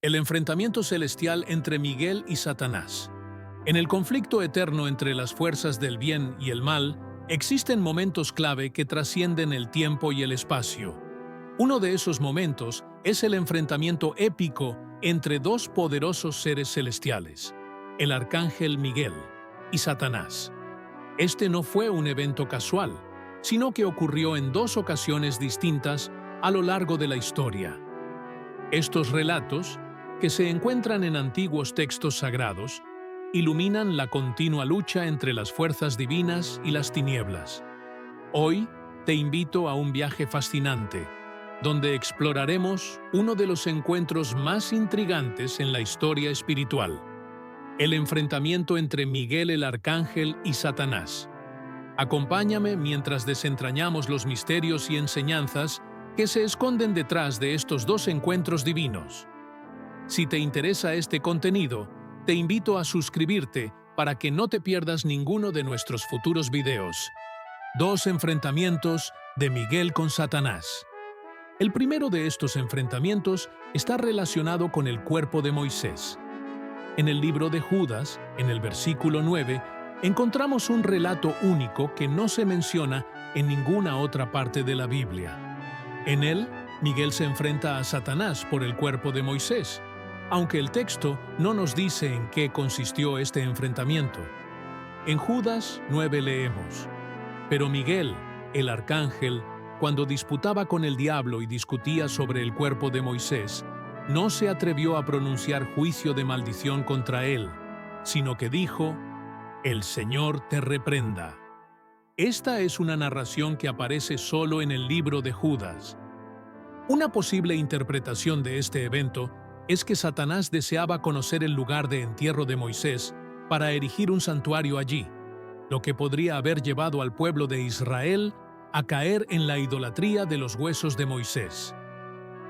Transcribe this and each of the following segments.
El enfrentamiento celestial entre Miguel y Satanás. En el conflicto eterno entre las fuerzas del bien y el mal, existen momentos clave que trascienden el tiempo y el espacio. Uno de esos momentos es el enfrentamiento épico entre dos poderosos seres celestiales, el arcángel Miguel y Satanás. Este no fue un evento casual, sino que ocurrió en dos ocasiones distintas a lo largo de la historia. Estos relatos, que se encuentran en antiguos textos sagrados, iluminan la continua lucha entre las fuerzas divinas y las tinieblas. Hoy te invito a un viaje fascinante, donde exploraremos uno de los encuentros más intrigantes en la historia espiritual: el enfrentamiento entre Miguel el Arcángel y Satanás. Acompáñame mientras desentrañamos los misterios y enseñanzas que se esconden detrás de estos dos encuentros divinos. Si te interesa este contenido, te invito a suscribirte para que no te pierdas ninguno de nuestros futuros videos. Dos enfrentamientos de Miguel con Satanás. El primero de estos enfrentamientos está relacionado con el cuerpo de Moisés. En el libro de Judas, en el versículo 9, encontramos un relato único que no se menciona en ninguna otra parte de la Biblia. En él, Miguel se enfrenta a Satanás por el cuerpo de Moisés, aunque el texto no nos dice en qué consistió este enfrentamiento. En Judas 9 leemos: «Pero Miguel, el arcángel, cuando disputaba con el diablo y discutía sobre el cuerpo de Moisés, no se atrevió a pronunciar juicio de maldición contra él, sino que dijo: El Señor te reprenda». Esta es una narración que aparece solo en el libro de Judas. Una posible interpretación de este evento es que Satanás deseaba conocer el lugar de entierro de Moisés para erigir un santuario allí, lo que podría haber llevado al pueblo de Israel a caer en la idolatría de los huesos de Moisés.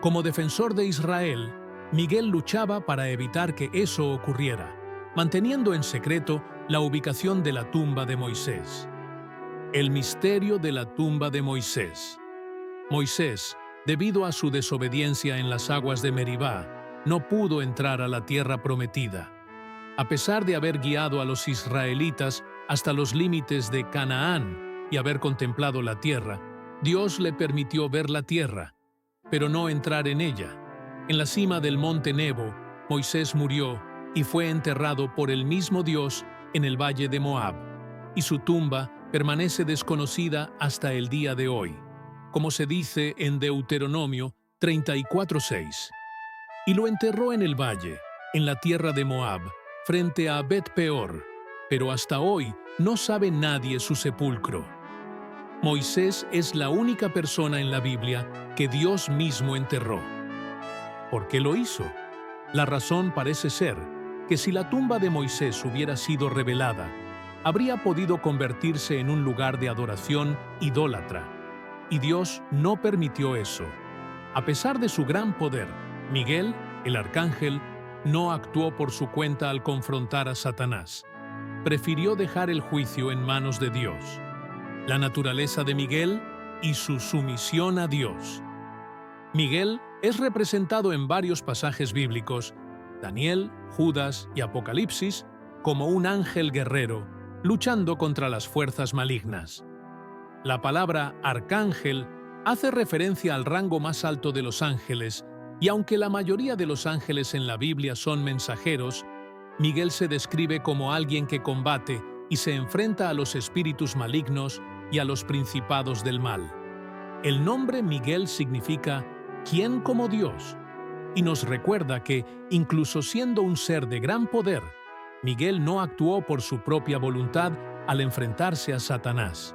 Como defensor de Israel, Miguel luchaba para evitar que eso ocurriera, manteniendo en secreto la ubicación de la tumba de Moisés. El misterio de la tumba de Moisés. Moisés, debido a su desobediencia en las aguas de Meribá, no pudo entrar a la tierra prometida. A pesar de haber guiado a los israelitas hasta los límites de Canaán y haber contemplado la tierra, Dios le permitió ver la tierra, pero no entrar en ella. En la cima del monte Nebo, Moisés murió y fue enterrado por el mismo Dios en el valle de Moab, y su tumba permanece desconocida hasta el día de hoy, como se dice en Deuteronomio 34:6. Y lo enterró en el valle, en la tierra de Moab, frente a Bet-peor, pero hasta hoy no sabe nadie su sepulcro. Moisés es la única persona en la Biblia que Dios mismo enterró. ¿Por qué lo hizo? La razón parece ser que si la tumba de Moisés hubiera sido revelada, habría podido convertirse en un lugar de adoración idólatra, y Dios no permitió eso. A pesar de su gran poder, Miguel, el arcángel, no actuó por su cuenta al confrontar a Satanás. Prefirió dejar el juicio en manos de Dios. La naturaleza de Miguel y su sumisión a Dios. Miguel es representado en varios pasajes bíblicos, Daniel, Judas y Apocalipsis, como un ángel guerrero, luchando contra las fuerzas malignas. La palabra arcángel hace referencia al rango más alto de los ángeles, y aunque la mayoría de los ángeles en la Biblia son mensajeros, Miguel se describe como alguien que combate y se enfrenta a los espíritus malignos y a los principados del mal. El nombre Miguel significa «¿quién como Dios?», y nos recuerda que, incluso siendo un ser de gran poder, Miguel no actuó por su propia voluntad al enfrentarse a Satanás.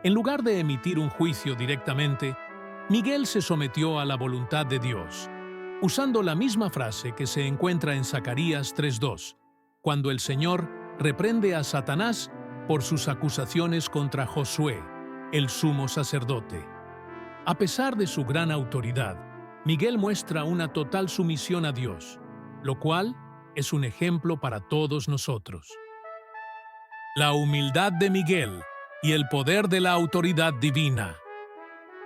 En lugar de emitir un juicio directamente, Miguel se sometió a la voluntad de Dios, usando la misma frase que se encuentra en Zacarías 3:2, cuando el Señor reprende a Satanás por sus acusaciones contra Josué, el sumo sacerdote. A pesar de su gran autoridad, Miguel muestra una total sumisión a Dios, lo cual es un ejemplo para todos nosotros. La humildad de Miguel y el poder de la autoridad divina.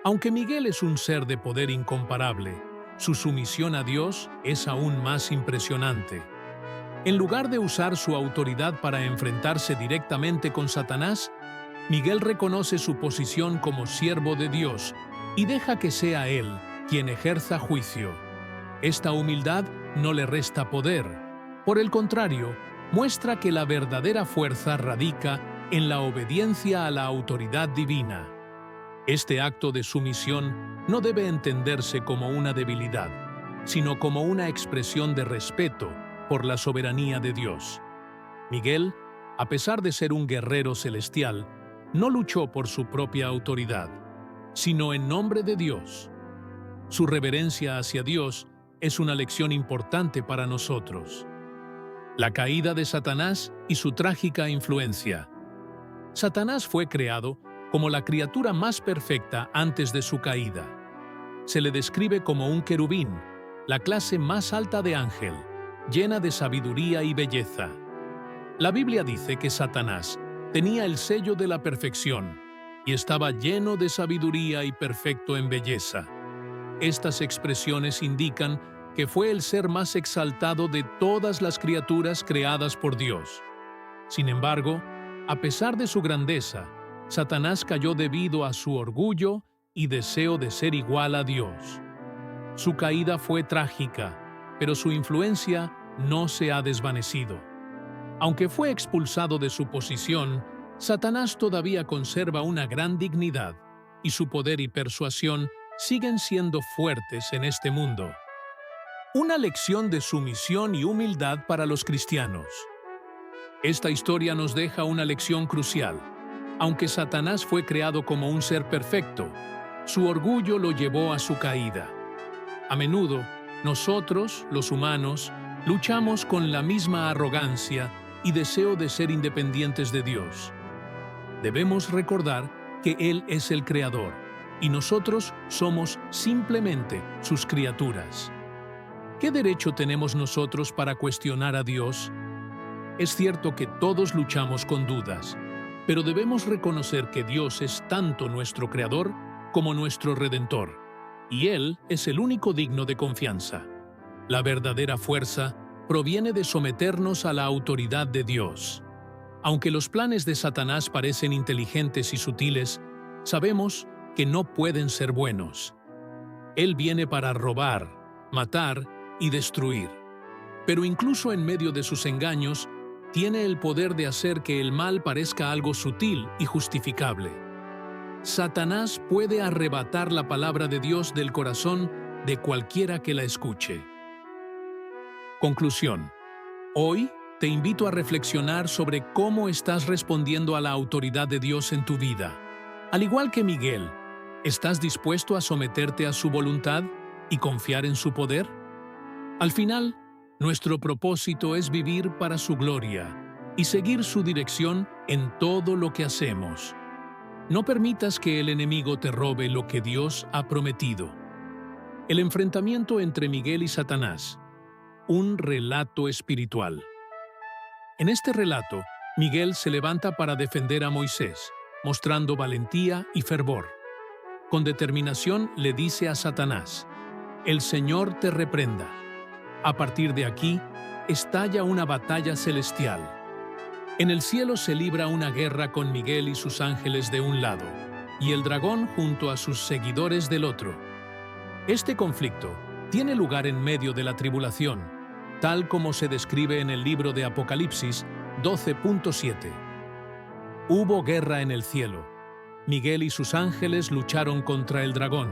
Aunque Miguel es un ser de poder incomparable, su sumisión a Dios es aún más impresionante. En lugar de usar su autoridad para enfrentarse directamente con Satanás, Miguel reconoce su posición como siervo de Dios y deja que sea él quien ejerza juicio. Esta humildad no le resta poder. Por el contrario, muestra que la verdadera fuerza radica en la obediencia a la autoridad divina. Este acto de sumisión no debe entenderse como una debilidad, sino como una expresión de respeto por la soberanía de Dios. Miguel, a pesar de ser un guerrero celestial, no luchó por su propia autoridad, sino en nombre de Dios. Su reverencia hacia Dios es una lección importante para nosotros. La caída de Satanás y su trágica influencia. Satanás fue creado como la criatura más perfecta antes de su caída. Se le describe como un querubín, la clase más alta de ángel, llena de sabiduría y belleza. La Biblia dice que Satanás tenía el sello de la perfección y estaba lleno de sabiduría y perfecto en belleza. Estas expresiones indican que fue el ser más exaltado de todas las criaturas creadas por Dios. Sin embargo, a pesar de su grandeza, Satanás cayó debido a su orgullo y deseo de ser igual a Dios. Su caída fue trágica, pero su influencia no se ha desvanecido. Aunque fue expulsado de su posición, Satanás todavía conserva una gran dignidad y su poder y persuasión siguen siendo fuertes en este mundo. Una lección de sumisión y humildad para los cristianos. Esta historia nos deja una lección crucial. Aunque Satanás fue creado como un ser perfecto, su orgullo lo llevó a su caída. A menudo, nosotros, los humanos, luchamos con la misma arrogancia y deseo de ser independientes de Dios. Debemos recordar que Él es el Creador y nosotros somos simplemente sus criaturas. ¿Qué derecho tenemos nosotros para cuestionar a Dios? Es cierto que todos luchamos con dudas, pero debemos reconocer que Dios es tanto nuestro Creador como nuestro Redentor, y Él es el único digno de confianza. La verdadera fuerza proviene de someternos a la autoridad de Dios. Aunque los planes de Satanás parecen inteligentes y sutiles, sabemos que no pueden ser buenos. Él viene para robar, matar y destruir. Pero incluso en medio de sus engaños, tiene el poder de hacer que el mal parezca algo sutil y justificable. Satanás puede arrebatar la palabra de Dios del corazón de cualquiera que la escuche. Conclusión. Hoy te invito a reflexionar sobre cómo estás respondiendo a la autoridad de Dios en tu vida. Al igual que Miguel, ¿estás dispuesto a someterte a su voluntad y confiar en su poder? Al final, nuestro propósito es vivir para su gloria y seguir su dirección en todo lo que hacemos. No permitas que el enemigo te robe lo que Dios ha prometido. El enfrentamiento entre Miguel y Satanás. Un relato espiritual. En este relato, Miguel se levanta para defender a Moisés, mostrando valentía y fervor. Con determinación le dice a Satanás: «El Señor te reprenda». A partir de aquí, estalla una batalla celestial. En el cielo se libra una guerra con Miguel y sus ángeles de un lado, y el dragón junto a sus seguidores del otro. Este conflicto tiene lugar en medio de la tribulación, tal como se describe en el libro de Apocalipsis 12.7. Hubo guerra en el cielo. Miguel y sus ángeles lucharon contra el dragón,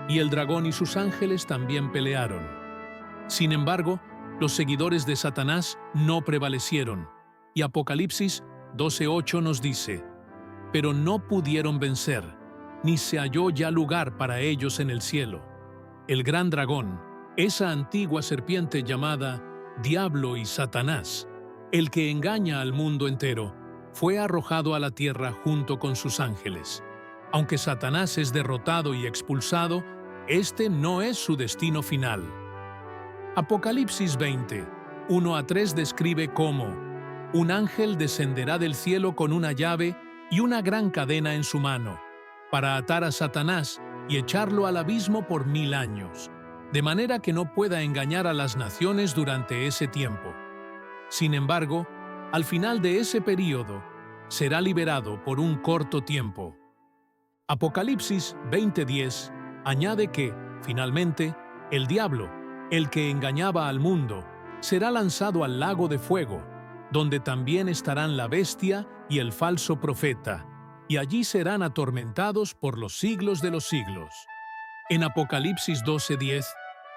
y el dragón y sus ángeles también pelearon. Sin embargo, los seguidores de Satanás no prevalecieron, y Apocalipsis 12.8 nos dice: «Pero no pudieron vencer, ni se halló ya lugar para ellos en el cielo. El gran dragón, esa antigua serpiente llamada Diablo y Satanás, el que engaña al mundo entero, fue arrojado a la tierra junto con sus ángeles. Aunque Satanás es derrotado y expulsado, este no es su destino final». Apocalipsis 20, 1-3 describe cómo un ángel descenderá del cielo con una llave y una gran cadena en su mano, para atar a Satanás y echarlo al abismo por 1000 años. de manera que no pueda engañar a las naciones durante ese tiempo. Sin embargo, al final de ese período, será liberado por un corto tiempo. Apocalipsis 20:10 añade que, finalmente, el diablo, el que engañaba al mundo, será lanzado al lago de fuego, donde también estarán la bestia y el falso profeta, y allí serán atormentados por los siglos de los siglos. En Apocalipsis 12:10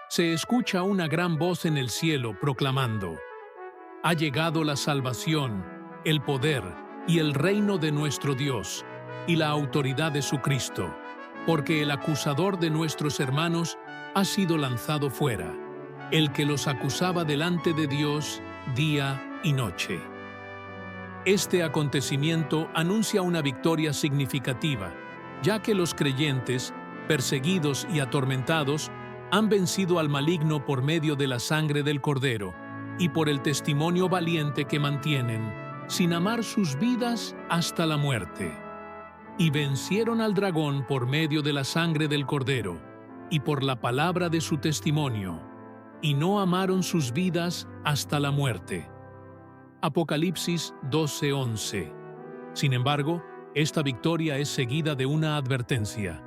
se escucha una gran voz en el cielo proclamando: «Ha llegado la salvación, el poder y el reino de nuestro Dios, y la autoridad de su Cristo, porque el acusador de nuestros hermanos ha sido lanzado fuera, el que los acusaba delante de Dios día y noche». Este acontecimiento anuncia una victoria significativa, ya que los creyentes, perseguidos y atormentados, han vencido al maligno por medio de la sangre del Cordero y por el testimonio valiente que mantienen, sin amar sus vidas hasta la muerte. Y vencieron al dragón por medio de la sangre del Cordero y por la palabra de su testimonio, y no amaron sus vidas hasta la muerte. Apocalipsis 12:11. Sin embargo, esta victoria es seguida de una advertencia.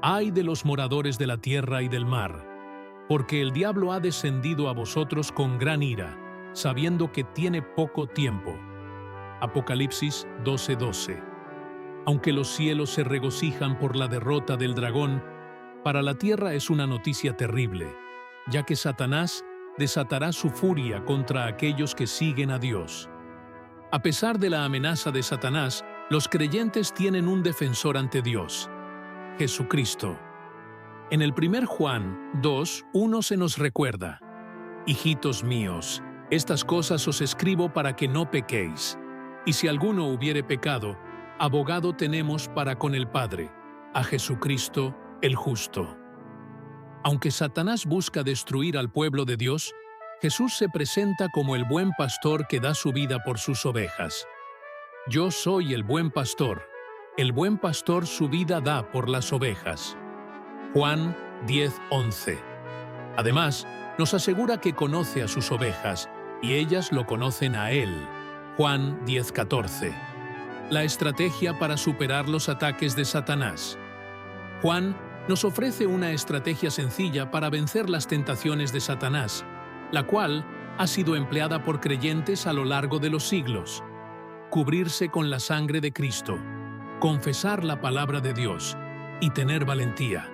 «Ay de los moradores de la tierra y del mar, porque el diablo ha descendido a vosotros con gran ira, sabiendo que tiene poco tiempo». Apocalipsis 12:12. Aunque los cielos se regocijan por la derrota del dragón, para la tierra es una noticia terrible, ya que Satanás desatará su furia contra aquellos que siguen a Dios. A pesar de la amenaza de Satanás, los creyentes tienen un defensor ante Dios: Jesucristo. En el 1 Juan 2:1 se nos recuerda: «Hijitos míos, estas cosas os escribo para que no pequéis. Y si alguno hubiere pecado, abogado tenemos para con el Padre, a Jesucristo el justo». Aunque Satanás busca destruir al pueblo de Dios, Jesús se presenta como el buen pastor que da su vida por sus ovejas. «Yo soy el buen pastor su vida da por las ovejas». Juan 10:11. Además, nos asegura que conoce a sus ovejas, y ellas lo conocen a él. Juan 10:14. La estrategia para superar los ataques de Satanás. Juan nos ofrece una estrategia sencilla para vencer las tentaciones de Satanás, la cual ha sido empleada por creyentes a lo largo de los siglos. Cubrirse con la sangre de Cristo, confesar la palabra de Dios y tener valentía.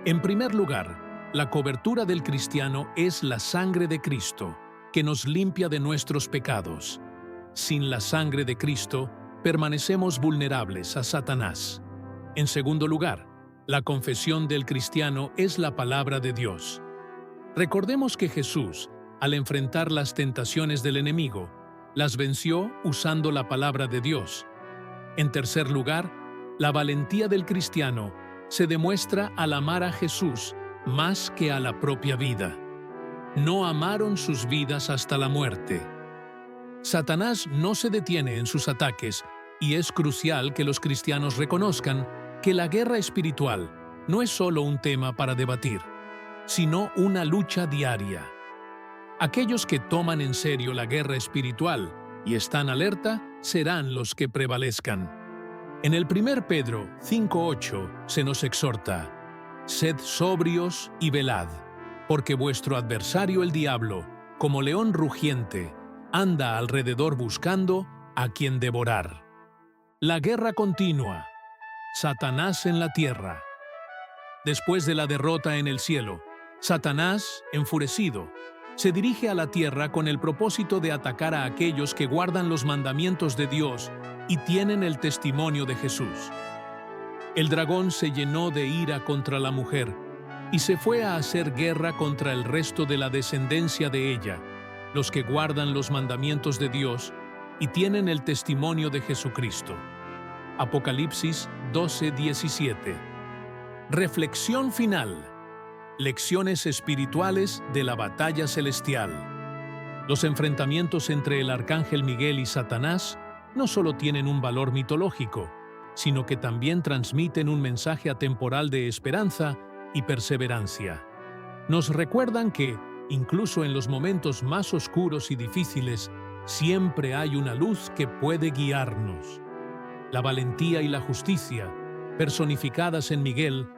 En primer lugar, la cobertura del cristiano es la sangre de Cristo, que nos limpia de nuestros pecados. Sin la sangre de Cristo, permanecemos vulnerables a Satanás. En segundo lugar, la confesión del cristiano es la palabra de Dios. Recordemos que Jesús, al enfrentar las tentaciones del enemigo, las venció usando la palabra de Dios. En tercer lugar, la valentía del cristiano se demuestra al amar a Jesús más que a la propia vida. No amaron sus vidas hasta la muerte. Satanás no se detiene en sus ataques, y es crucial que los cristianos reconozcan que la guerra espiritual no es solo un tema para debatir, sino una lucha diaria. Aquellos que toman en serio la guerra espiritual y están alerta serán los que prevalezcan. En el 1 Pedro 5:8 se nos exhorta: «Sed sobrios y velad, porque vuestro adversario el diablo, como león rugiente, anda alrededor buscando a quien devorar». La guerra continúa. Satanás en la tierra. Después de la derrota en el cielo, Satanás, enfurecido, se dirige a la tierra con el propósito de atacar a aquellos que guardan los mandamientos de Dios y tienen el testimonio de Jesús. El dragón se llenó de ira contra la mujer y se fue a hacer guerra contra el resto de la descendencia de ella, los que guardan los mandamientos de Dios y tienen el testimonio de Jesucristo. Apocalipsis 12:17. Reflexión final. Lecciones espirituales de la batalla celestial. Los enfrentamientos entre el arcángel Miguel y Satanás no solo tienen un valor mitológico, sino que también transmiten un mensaje atemporal de esperanza y perseverancia. nos recuerdan que, incluso en los momentos más oscuros y difíciles, siempre hay una luz que puede guiarnos. La valentía y la justicia, personificadas en Miguel,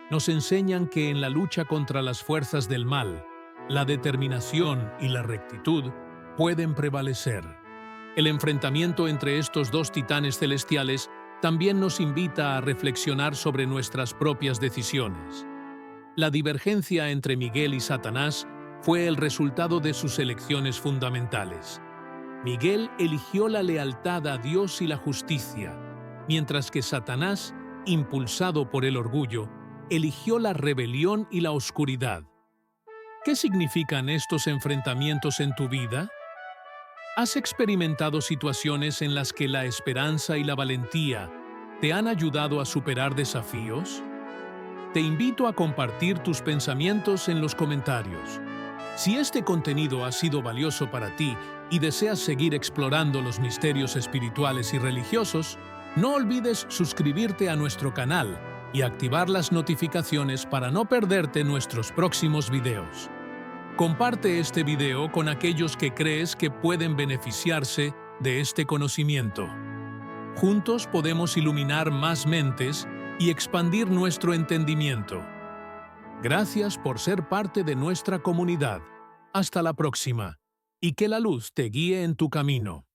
nos enseñan que en la lucha contra las fuerzas del mal, la determinación y la rectitud pueden prevalecer. El enfrentamiento entre estos dos titanes celestiales también nos invita a reflexionar sobre nuestras propias decisiones. La divergencia entre Miguel y Satanás fue el resultado de sus elecciones fundamentales. Miguel eligió la lealtad a Dios y la justicia, mientras que Satanás, impulsado por el orgullo, eligió la rebelión y la oscuridad. ¿Qué significan estos enfrentamientos en tu vida? ¿Has experimentado situaciones en las que la esperanza y la valentía te han ayudado a superar desafíos? Te invito a compartir tus pensamientos en los comentarios. Si este contenido ha sido valioso para ti y deseas seguir explorando los misterios espirituales y religiosos, no olvides suscribirte a nuestro canal y activar las notificaciones para no perderte nuestros próximos videos. Comparte este video con aquellos que crees que pueden beneficiarse de este conocimiento. Juntos podemos iluminar más mentes y expandir nuestro entendimiento. Gracias por ser parte de nuestra comunidad. Hasta la próxima, y que la luz te guíe en tu camino.